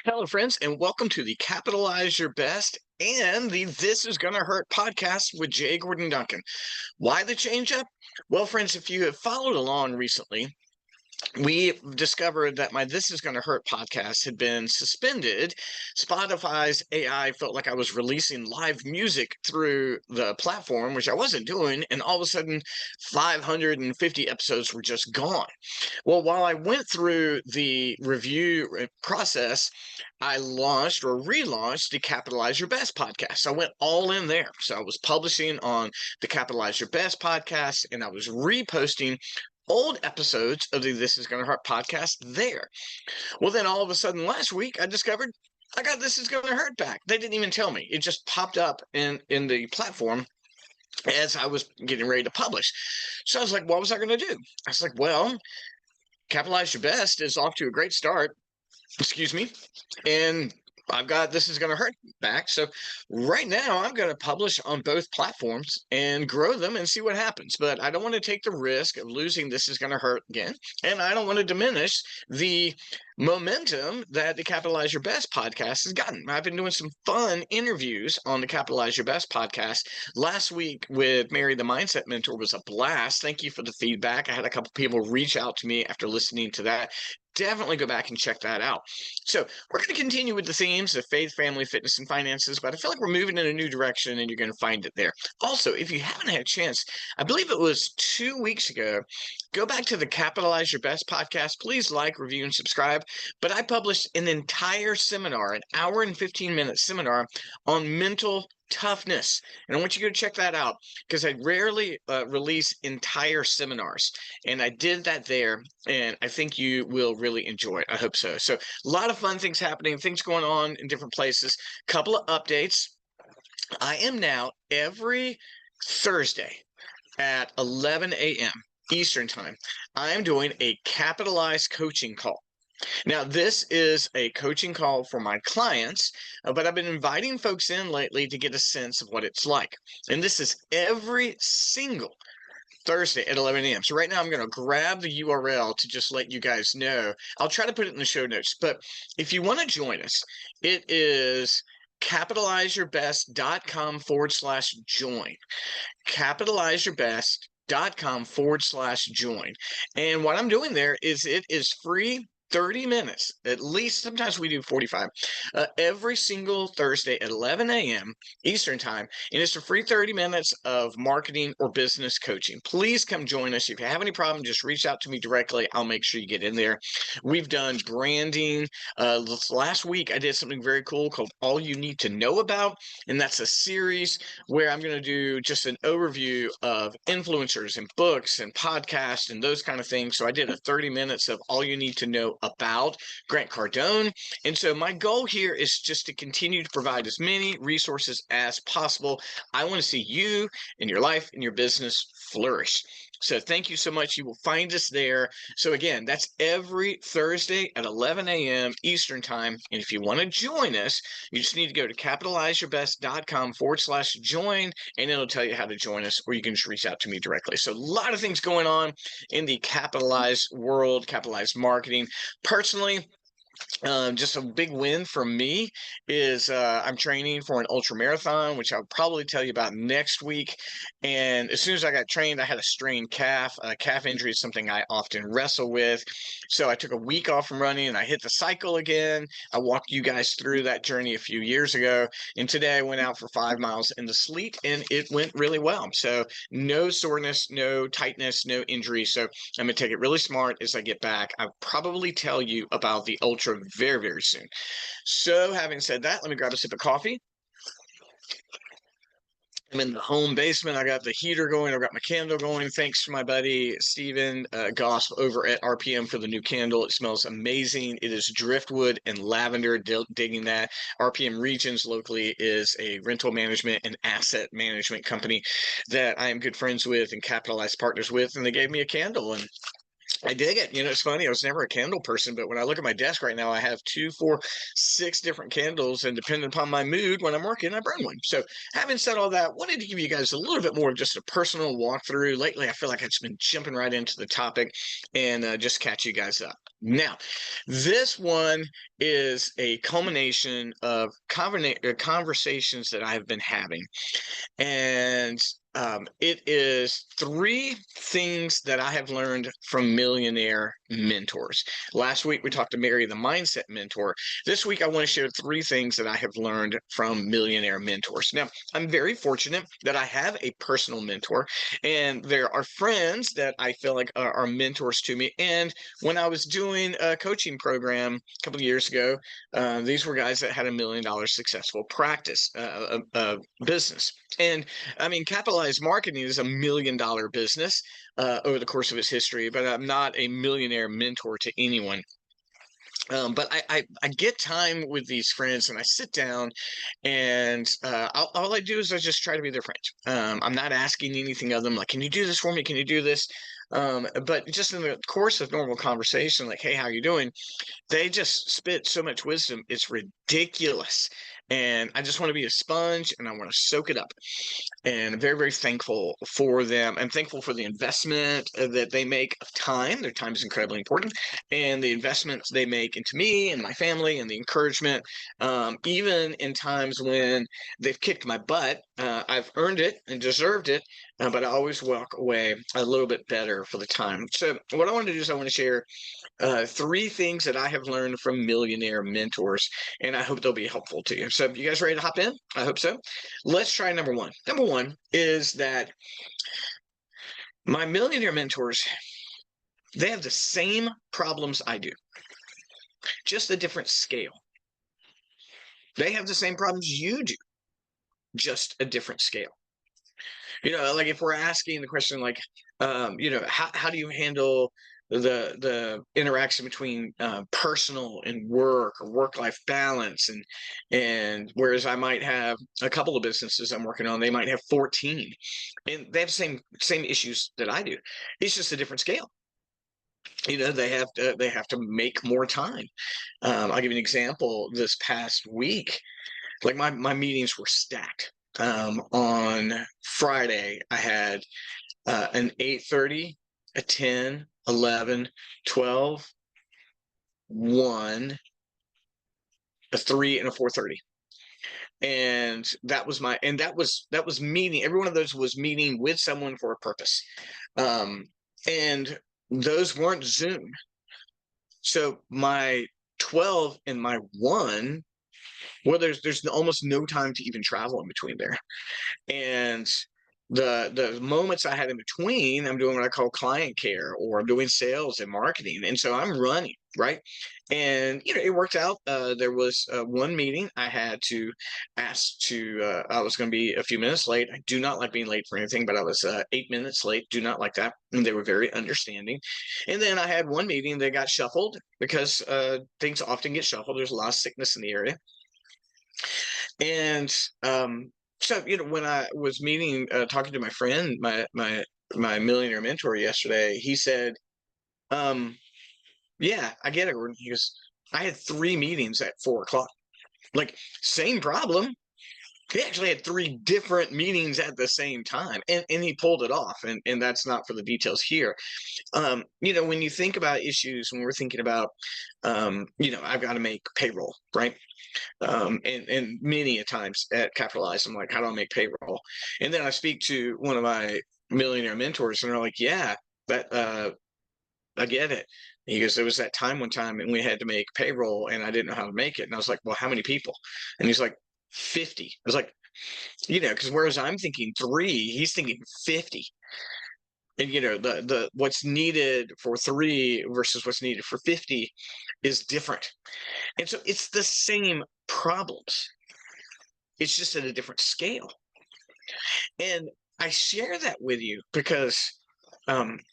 Hello, friends, and welcome to the Capitalize Your Best and the This Is Gonna Hurt podcast with Jay Gordon Duncan. Why the change up? Well, friends, if you have followed along recently, we discovered that my This Is Gonna Hurt podcast had been suspended. Spotify's AI felt like I was releasing live music through the platform, which I wasn't doing, and all of a sudden 550 episodes were just gone. Well, while I went through the review process, I launched or relaunched the Capitalize Your Best podcast. I went all in there. So I was publishing on the Capitalize Your Best podcast, and I was reposting old episodes of the This Is Gonna Hurt podcast there. Well, then all of a sudden last week, I discovered I got This Is Gonna Hurt back. They didn't even tell me. It just popped up in the platform as I was getting ready to publish. So I was like, what was I going to do? I was like, well, Capitalize Your Best is off to a great start. Excuse me. And I've got This Is Gonna Hurt back. So right now I'm going to publish on both platforms and grow them and see what happens. But I don't want to take the risk of losing This Is Gonna Hurt again. And I don't want to diminish the momentum that the Capitalize Your Best podcast has gotten. I've been doing some fun interviews on the Capitalize Your Best podcast. Last week with Mary the Mindset Mentor was a blast. Thank you for the feedback. I had a couple people reach out to me after listening to that. Definitely go back and check that out. So we're going to continue with the themes of faith, family, fitness, and finances, but I feel like we're moving in a new direction and you're going to find it there. Also, if you haven't had a chance, I believe it was 2 weeks ago, go back to the Capitalize Your Best podcast. Please like, review, and subscribe. But I published an entire seminar, an hour and 15-minute seminar on mental toughness. And I want you to go check that out because I rarely release entire seminars. And I did that there, and I think you will really enjoy it. I hope so. So a lot of fun things happening, things going on in different places. Couple of updates. I am now every Thursday at 11 a.m. Eastern Time. I am doing a capitalized coaching call. Now, this is a coaching call for my clients, but I've been inviting folks in lately to get a sense of what it's like. And this is every single Thursday at 11 a.m. So right now I'm going to grab the URL to just let you guys know. I'll try to put it in the show notes, but if you want to join us, it is capitalizeyourbest.com/join. Capitalizeyourbest.com/join. And what I'm doing there is it is free 30 minutes, at least. Sometimes we do 45, every single Thursday at 11 a.m. Eastern Time. And it's a free 30 minutes of marketing or business coaching. Please come join us. If you have any problem, just reach out to me directly. I'll make sure you get in there. We've done branding. Last week, I did something very cool called All You Need to Know About. And that's a series where I'm going to do just an overview of influencers and books and podcasts and those kind of things. So I did a 30 minutes of All You Need to Know About Grant Cardone. And so my goal here is just to continue to provide as many resources as possible. I want to see you and your life and your business flourish. So thank you so much. You will find us there. So again, that's every Thursday at 11 a.m. Eastern Time. And if you want to join us, you just need to go to capitalizeyourbest.com/join, and it'll tell you how to join us, or you can just reach out to me directly. So a lot of things going on in the capitalized world, capitalized marketing. Personally, just a big win for me is I'm training for an ultra marathon, which I'll probably tell you about next week. And as soon as I got trained, I had a strained calf. Calf injury is something I often wrestle with. So I took a week off from running and I hit the cycle again. I walked you guys through that journey a few years ago. And today I went out for 5 miles in the sleet and it went really well. So no soreness, no tightness, no injury. So I'm going to take it really smart as I get back. I'll probably tell you about the ultra very, very soon. So having said that, let me grab a sip of coffee. I'm in the home basement. I got the heater going. I've got my candle going. Thanks to my buddy Steven Goss over at RPM for the new candle. It smells amazing. It is driftwood and lavender. Digging that. RPM Regions locally is a rental management and asset management company that I am good friends with and capitalized partners with. And they gave me a candle, and I dig it. You know, it's funny. I was never a candle person, but when I look at my desk right now, I have 2, 4, 6 different candles, and depending upon my mood, when I'm working, I burn one. So having said all that, wanted to give you guys a little bit more of just a personal walkthrough. Lately, I feel like I've just been jumping right into the topic and just catch you guys up. Now, this one is a culmination of conversations that I have been having. And it is three things that I have learned from millionaire mentors. Last week, we talked to Mary, the mindset mentor. This week, I want to share three things that I have learned from millionaire mentors. Now, I'm very fortunate that I have a personal mentor, and there are friends that I feel like are mentors to me. And when I was doing a coaching program a couple of years ago, these were guys that had $1 million successful practice business. And I mean, capitalized marketing is $1 million business over the course of its history, but I'm not a millionaire mentor to anyone. But I get time with these friends and I sit down and all I do is I just try to be their friend. I'm not asking anything of them like, can you do this for me? Can you do this? But just in the course of normal conversation, like, hey, how you doing? They just spit so much wisdom. It's ridiculous. And I just want to be a sponge and I want to soak it up. And I'm very, very thankful for them. I'm thankful for the investment that they make of time. Their time is incredibly important. And the investments they make into me and my family and the encouragement, even in times when they've kicked my butt, I've earned it and deserved it. But I always walk away a little bit better for the time. So what I want to do is I want to share three things that I have learned from millionaire mentors, and I hope they'll be helpful to you. So, you guys ready to hop in? I hope so. Let's try number one. Number one is that my millionaire mentors, they have the same problems I do, just a different scale. They have the same problems you do, just a different scale. Like if we're asking the question, like, how do you handle the interaction between personal and work or work-life balance, and whereas I might have a couple of businesses I'm working on, they might have 14, and they have the same issues that I do. It's just a different scale. They have to make more time. I'll give you an example. This past week, like my meetings were stacked. On Friday, I had an 8:30, a 10, 11, 12, 1, a 3, and a 4:30. And that was meeting. Every one of those was meeting with someone for a purpose. And those weren't Zoom. So my 12 and my 1, well, there's almost no time to even travel in between there. And the moments I had in between, I'm doing what I call client care, or I'm doing sales and marketing, and so I'm running, right? And it worked out. There was one meeting I had to ask to. I was going to be a few minutes late. I do not like being late for anything, but I was 8 minutes late. Do not like that, and they were very understanding. And then I had one meeting that got shuffled because things often get shuffled. There's a lot of sickness in the area, and so when I was talking to my friend, my millionaire mentor yesterday, he said, "Yeah, I get it." He goes, "I had 3 meetings at 4 o'clock. Like, same problem. He actually had 3 different meetings at the same time, and he pulled it off. And that's not for the details here. When you think about issues, when we're thinking about, I've got to make payroll, right? And many a times at Capitalize, I'm like, how do I make payroll? And then I speak to one of my millionaire mentors, and they're like, yeah, that I get it. He goes, there was that time one time, and we had to make payroll, and I didn't know how to make it. And I was like, well, how many people? And he's like, 50. I was like, because whereas I'm thinking 3, he's thinking 50. And the what's needed for 3 versus what's needed for 50 is different. And so it's the same problems. It's just at a different scale. And I share that with you because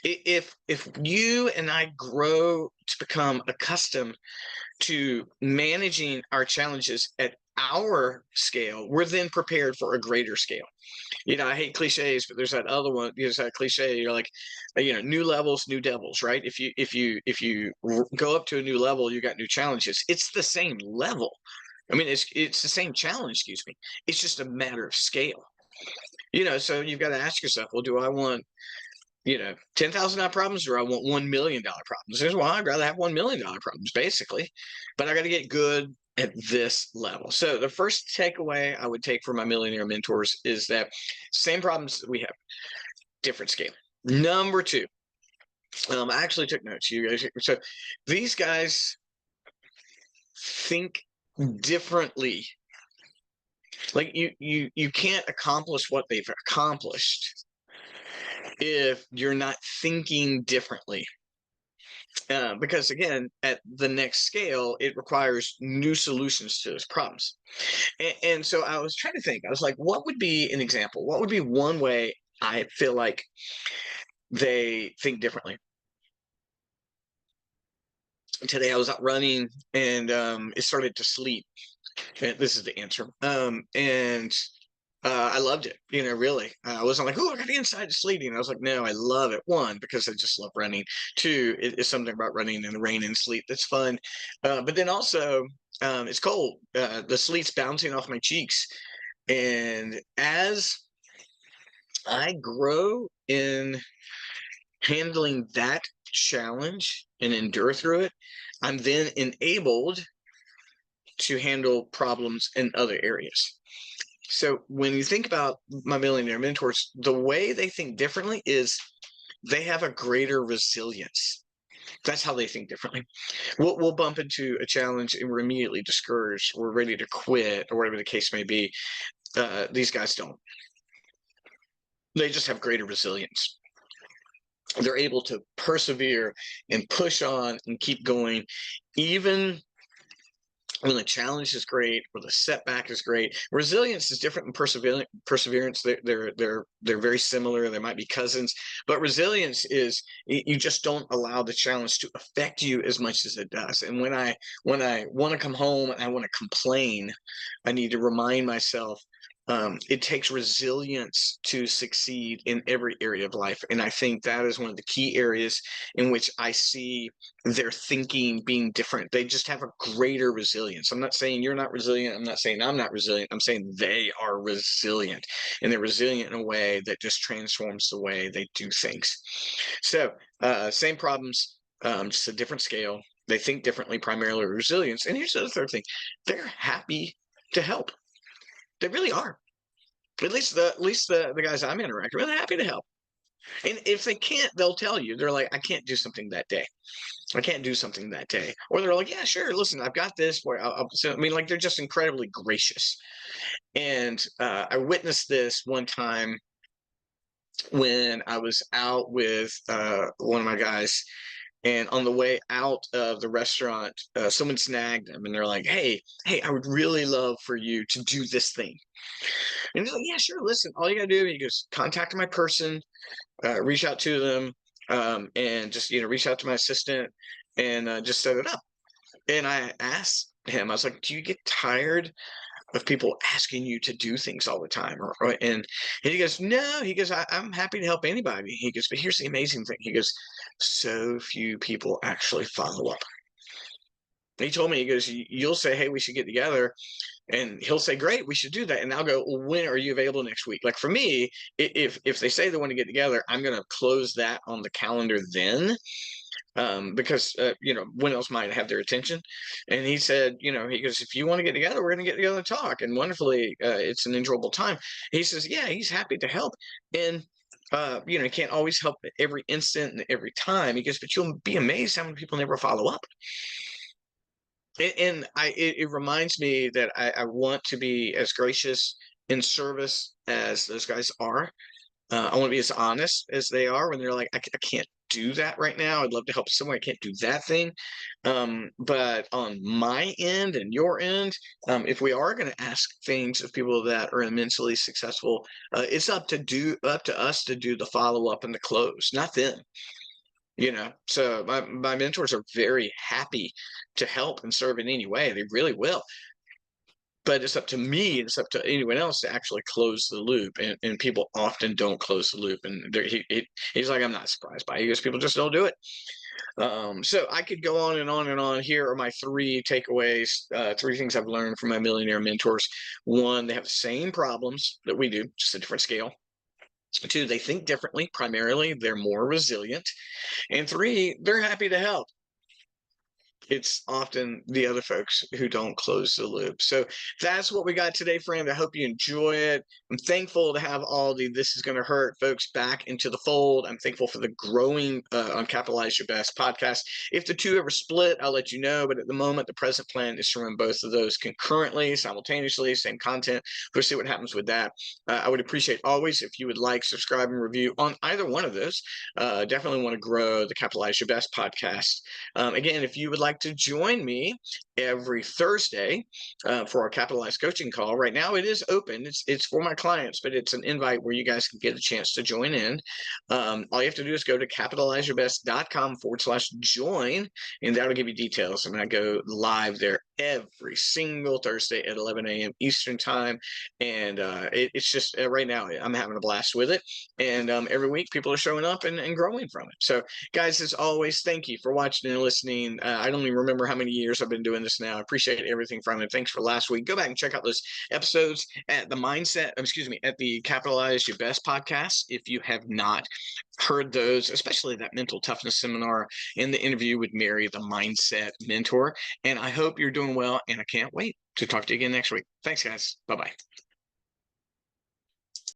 if you and I grow to become accustomed to managing our challenges at our scale, we're then prepared for a greater scale. I hate cliches, but there's that other one. There's that cliche. You're like, new levels, new devils, right? If you go up to a new level, you got new challenges. It's the same level. I mean, it's the same challenge. Excuse me. It's just a matter of scale. So you've got to ask yourself, well, do I want $10,000 problems, or I want $1 million problems. Here's why: I'd rather have $1 million problems, basically. But I got to get good at this level. So the first takeaway I would take from my millionaire mentors is that same problems that we have, different scale. Number two, I actually took notes. You guys, so these guys think differently. Like you can't accomplish what they've accomplished if you're not thinking differently. Because again, at the next scale, it requires new solutions to those problems. And so I was trying to think. I was like, what would be an example? What would be one way I feel like they think differently? Today I was out running, and it started to sleep. And this is the answer. And I loved it, really. I wasn't like, oh, I got inside to sleeping. I was like, no, I love it. One, because I just love running. Two, it's something about running in the rain and sleet that's fun. But then also, it's cold. The sleet's bouncing off my cheeks. And as I grow in handling that challenge and endure through it, I'm then enabled to handle problems in other areas. So when you think about my millionaire mentors, the way they think differently is they have a greater resilience. That's how they think differently. We'll bump into a challenge and we're immediately discouraged. We're ready to quit, or whatever the case may be. These guys don't. They just have greater resilience. They're able to persevere and push on and keep going, even when the challenge is great or the setback is great. Resilience is different than perseverance. They're very similar. They might be cousins, but resilience is you just don't allow the challenge to affect you as much as it does. And when I want to come home and I want to complain, I need to remind myself, it takes resilience to succeed in every area of life. And I think that is one of the key areas in which I see their thinking being different. They just have a greater resilience. I'm not saying you're not resilient. I'm not saying I'm not resilient. I'm saying they are resilient, and they're resilient in a way that just transforms the way they do things. So same problems, just a different scale. They think differently, primarily resilience. And here's the third thing: they're happy to help. They really are. At least the guys I'm interacting with are happy to help. And if they can't, they'll tell you. They're like, I can't do something that day. I can't do something that day. Or they're like, yeah, sure. Listen, I've got this. So, I mean, like, they're just incredibly gracious. And I witnessed this one time when I was out with one of my guys. And on the way out of the restaurant, someone snagged them, and they're like, hey, I would really love for you to do this thing. And he's like, yeah, sure. Listen, all you got to do, he goes, contact my person, reach out to them, and just, reach out to my assistant, and just set it up. And I asked him, I was like, do you get tired of people asking you to do things all the time? And he goes, no. He goes, I'm happy to help anybody. He goes, but here's the amazing thing. He goes, so few people actually follow up. He told me, he goes, you'll say, hey, we should get together. And he'll say, great, we should do that. And I'll go, well, when are you available next week? Like, for me, if they say they want to get together, I'm going to close that on the calendar then, because when else might I have their attention? And he said, he goes, if you want to get together, we're going to get together and talk. And wonderfully, it's an enjoyable time. He says, yeah, he's happy to help. And he can't always help at every instant and every time. He goes, but you'll be amazed how many people never follow up. And it reminds me that I want to be as gracious in service as those guys are. I want to be as honest as they are when they're like, I can't do that right now. I'd love to help someone. I can't do that thing. But on my end and your end, if we are going to ask things of people that are immensely successful, it's up to us to do the follow up and the close, not them. So my mentors are very happy to help and serve in any way. They really will. But it's up to me, it's up to anyone else to actually close the loop. And people often don't close the loop. And he's like, I'm not surprised by it. He goes, people just don't do it. So I could go on and on and on. Here are my three takeaways, three things I've learned from my millionaire mentors. One, they have the same problems that we do, just a different scale. Two, they think differently. Primarily, they're more resilient. And three, they're happy to help. It's often the other folks who don't close the loop. So that's what we got today, friend. I hope you enjoy it. I'm thankful to have all the This Is Going to Hurt folks back into the fold. I'm thankful for the growing on Capitalize Your Best podcast. If the two ever split, I'll let you know. But at the moment, the present plan is to run both of those concurrently, simultaneously, same content. We'll see what happens with that. I would appreciate always if you would like, subscribe, and review on either one of those. Definitely want to grow the Capitalize Your Best podcast. Again, if you would like to join me every Thursday for our Capitalized coaching call, right now it is open. It's for my clients, but it's an invite where you guys can get a chance to join in. All you have to do is go to capitalizeyourbest.com/join, and that'll give you details. And I go live there every single Thursday at 11 a.m. Eastern time. And it's just right now I'm having a blast with it. And every week people are showing up and growing from it. So guys, as always, thank you for watching and listening. I don't even remember how many years I've been doing this now. I appreciate everything from it. Thanks for last week. Go back and check out those episodes at at the Capitalize Your Best podcast. If you have not heard those, especially that mental toughness seminar and the interview with Mary, the mindset mentor. And I hope you're doing well, and I can't wait to talk to you again next week. Thanks, guys. Bye-bye.